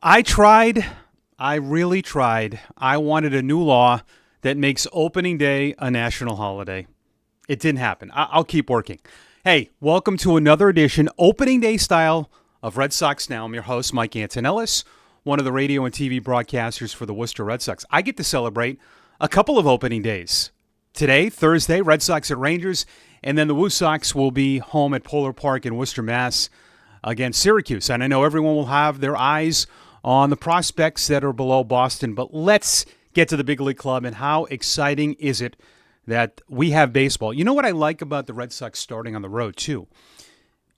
I tried. I really tried. I wanted a new law that makes opening day a national holiday. It didn't happen. I'll keep working. Hey, welcome to another edition, opening day style, of Red Sox Now. I'm your host, Mike Antonellis, one of the radio and TV broadcasters for the Worcester Red Sox. I get to celebrate a couple of opening days. Today, Thursday, Red Sox at Rangers, and then the Woo Sox will be home at Polar Park in Worcester, Mass. Against Syracuse. And I know everyone will have their eyes on the prospects that are below Boston, but let's get to the big league club. And how exciting is it that we have baseball? You know what I like about the Red Sox starting on the road, too?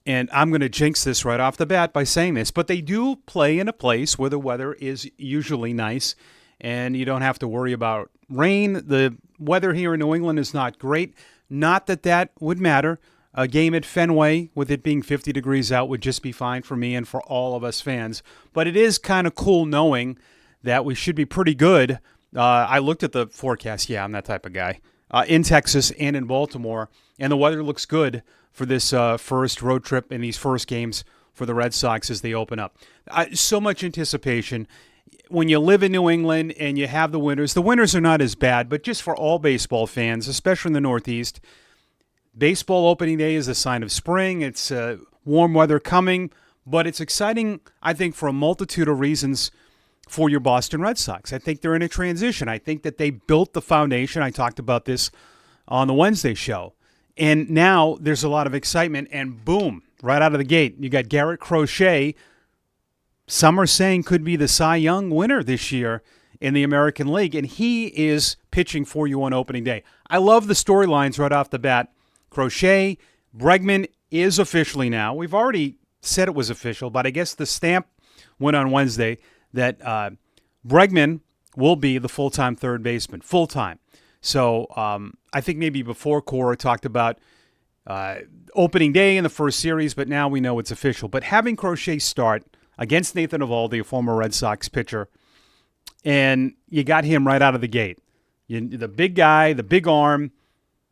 And I'm going to jinx this right off the bat by saying this, but they do play in a place where the weather is usually nice and you don't have to worry about rain. The weather here in New England is not great. Not that that would matter. A game at Fenway, with it being 50 degrees out, would just be fine for me and for all of us fans. But it is kind of cool knowing that we should be pretty good. I looked at the forecast. Yeah, I'm that type of guy. In Texas and in Baltimore. And the weather looks good for this first road trip and these first games for the Red Sox as they open up. So much anticipation. When you live in New England and you have the winters are not as bad, but just for all baseball fans, especially in the Northeast, baseball opening day is a sign of spring. It's warm weather coming, but it's exciting, I think, for a multitude of reasons for your Boston Red Sox. I think they're in a transition. I think that they built the foundation. I talked about this on the Wednesday show. And now there's a lot of excitement, and boom, right out of the gate, you got Garrett Crochet. Some are saying could be the Cy Young winner this year in the American League, and he is pitching for you on opening day. I love the storylines right off the bat. Crochet, Bregman is officially now. We've already said it was official, but I guess the stamp went on Wednesday that Bregman will be the full-time third baseman, full-time. So I think maybe before Cora talked about opening day in the first series, but now we know it's official. But having Crochet start against Nathan Eovaldi, a former Red Sox pitcher, and you got him right out of the gate. The big guy, the big arm,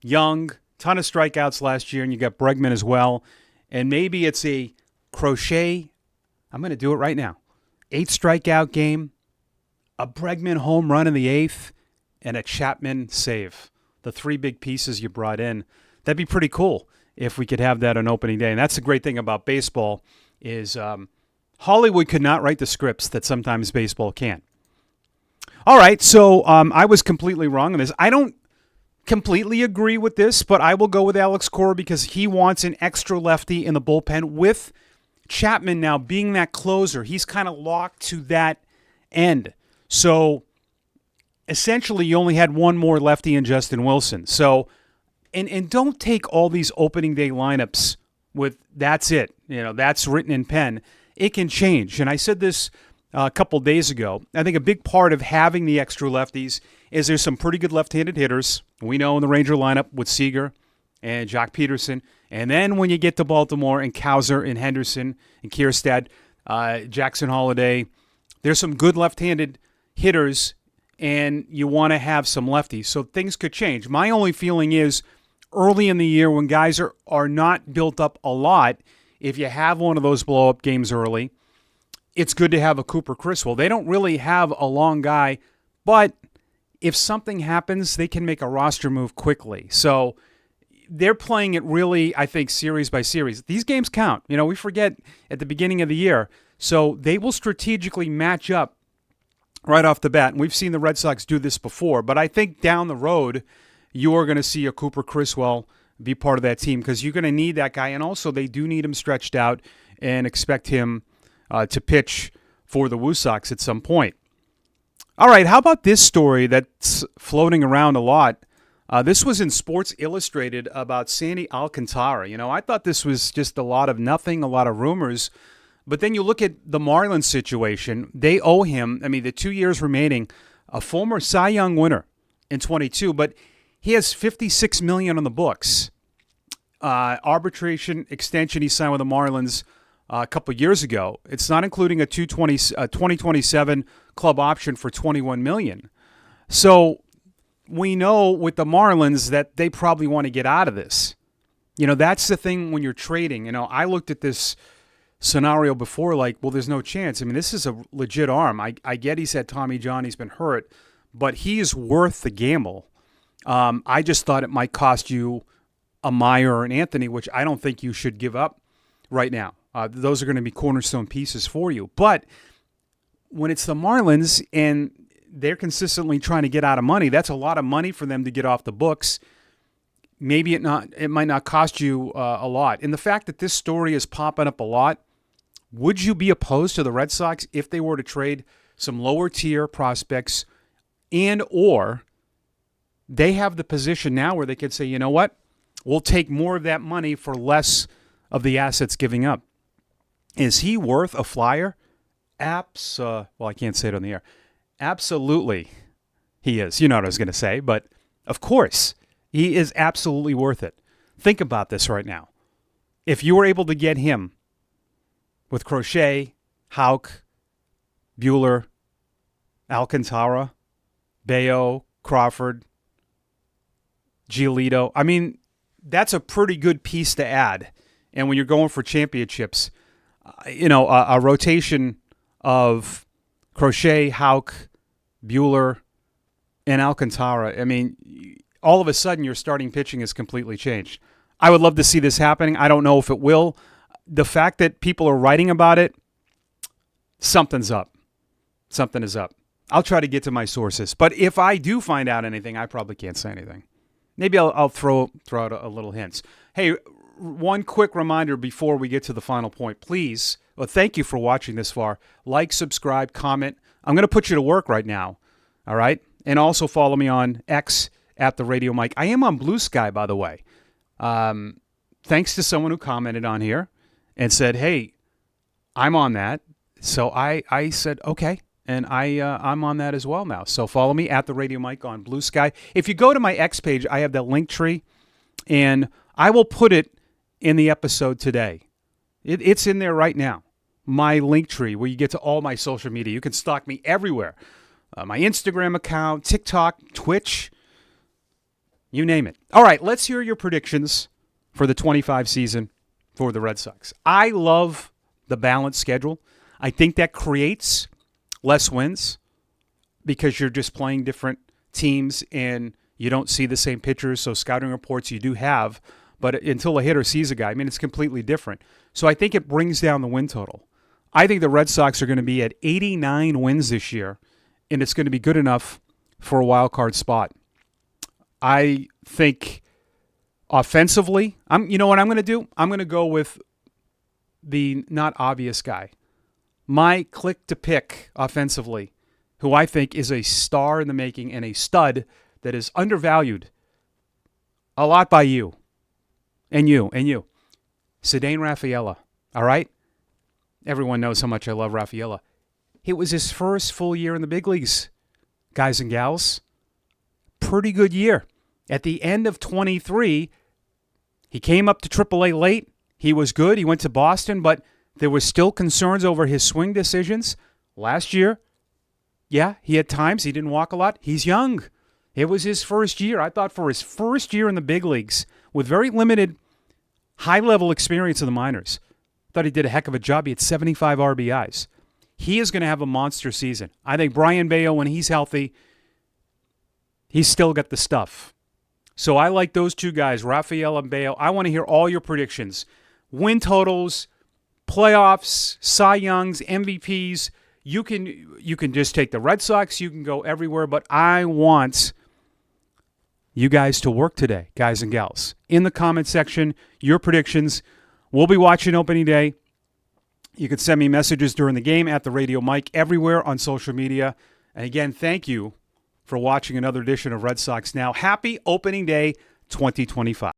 young, ton of strikeouts last year, and you got Bregman as well. And maybe it's a Crochet, I'm going to do it right now, 8-strikeout game, a Bregman home run in the 8th, and a Chapman save. The three big pieces you brought in. That'd be pretty cool if we could have that on opening day. And that's the great thing about baseball is Hollywood could not write the scripts that sometimes baseball can. All right, so I was completely wrong on this. I don't completely agree with this, but I will go with Alex Cora because he wants an extra lefty in the bullpen. With Chapman now being that closer, he's kind of locked to that end. So essentially you only had one more lefty in Justin Wilson. So and don't take all these opening day lineups with that's it. That's written in pen. It can change. And I said this a couple days ago. I think a big part of having the extra lefties is there's some pretty good left-handed hitters. We know in the Ranger lineup with Seager and Jock Peterson. And then when you get to Baltimore and Cowser and Henderson and Kierstad, Jackson Holiday, there's some good left-handed hitters, and you want to have some lefties. So things could change. My only feeling is early in the year when guys are not built up a lot, if you have one of those blow-up games early, it's good to have a Cooper Criswell. They don't really have a long guy, but if something happens, they can make a roster move quickly. So they're playing it really, I think, series by series. These games count. We forget at the beginning of the year. So they will strategically match up right off the bat. And we've seen the Red Sox do this before. But I think down the road, you are going to see a Cooper Criswell be part of that team because you're going to need that guy. And also they do need him stretched out and expect him to pitch for the Woo Sox at some point. All right, how about this story that's floating around a lot? This was in Sports Illustrated about Sandy Alcantara. I thought this was just a lot of nothing, a lot of rumors. But then you look at the Marlins situation. They owe him, the 2 years remaining, a former Cy Young winner in 22, but he has $56 million on the books. Arbitration extension he signed with the Marlins a couple of years ago. It's not including a 2027 club option for $21 million. So we know with the Marlins that they probably want to get out of this. That's the thing when you're trading. I looked at this scenario before, like, well, there's no chance. I mean, this is a legit arm. I get he's had Tommy John, he's been hurt, but he is worth the gamble. I just thought it might cost you a Meyer or an Anthony, which I don't think you should give up right now. Those are going to be cornerstone pieces for you. But when it's the Marlins and they're consistently trying to get out of money, that's a lot of money for them to get off the books. Maybe it might not cost you a lot. And the fact that this story is popping up a lot, would you be opposed to the Red Sox if they were to trade some lower tier prospects, and or they have the position now where they could say, you know what, we'll take more of that money for less of the assets giving up? Is he worth a flyer? Well, I can't say it on the air. Absolutely he is. You know what I was going to say, but of course he is absolutely worth it. Think about this right now. If you were able to get him with Crochet, Houck, Buehler, Alcantara, Bayo, Crawford, Giolito, I mean, that's a pretty good piece to add. And when you're going for championships, a rotation of Crochet, Houck, Buehler, and Alcantara, I mean, all of a sudden your starting pitching is completely changed. I would love to see this happening. I don't know if it will. The fact that people are writing about it, something's up. Something is up. I'll try to get to my sources. But if I do find out anything, I probably can't say anything. Maybe I'll throw out a little hints. Hey, one quick reminder before we get to the final point. Please, thank you for watching this far. Like, subscribe, comment. I'm going to put you to work right now. All right? And also follow me on X at the Radio Mike. I am on Blue Sky, by the way. Thanks to someone who commented on here and said, hey, I'm on that. So I said, okay. And I'm on that as well now. So follow me at the Radio Mike on Blue Sky. If you go to my X page, I have that link tree, and I will put it in the episode today. It's in there right now. My link tree, where you get to all my social media. You can stalk me everywhere. My Instagram account, TikTok, Twitch, you name it. All right, let's hear your predictions for the 25 season for the Red Sox. I love the balanced schedule. I think that creates less wins because you're just playing different teams and you don't see the same pitchers. So scouting reports you do have, but until a hitter sees a guy, I mean, it's completely different. So I think it brings down the win total. I think the Red Sox are going to be at 89 wins this year, and it's going to be good enough for a wild card spot. I think offensively, you know what I'm going to do? I'm going to go with the not obvious guy. My click to pick offensively, who I think is a star in the making and a stud that is undervalued a lot by you. And you. Ceddanne Rafaela. All right? Everyone knows how much I love Rafaela. It was his first full year in the big leagues, guys and gals. Pretty good year. At the end of 23, he came up to AAA late. He was good. He went to Boston, but there was still concerns over his swing decisions. Last year, yeah, he had times he didn't walk a lot. He's young. It was his first year. I thought for his first year in the big leagues, with very limited high-level experience in the minors, I thought he did a heck of a job. He had 75 RBIs. He is going to have a monster season. I think Brian Bayo, when he's healthy, he's still got the stuff. So I like those two guys, Rafael and Bayo. I want to hear all your predictions. Win totals, playoffs, Cy Youngs, MVPs. You can just take the Red Sox. You can go everywhere. But I want you guys to work today, guys and gals. In the comment section, your predictions. We'll be watching opening day. You can send me messages during the game at the Radio Mike everywhere on social media. And again, thank you for watching another edition of Red Sox Now. Happy opening day 2025.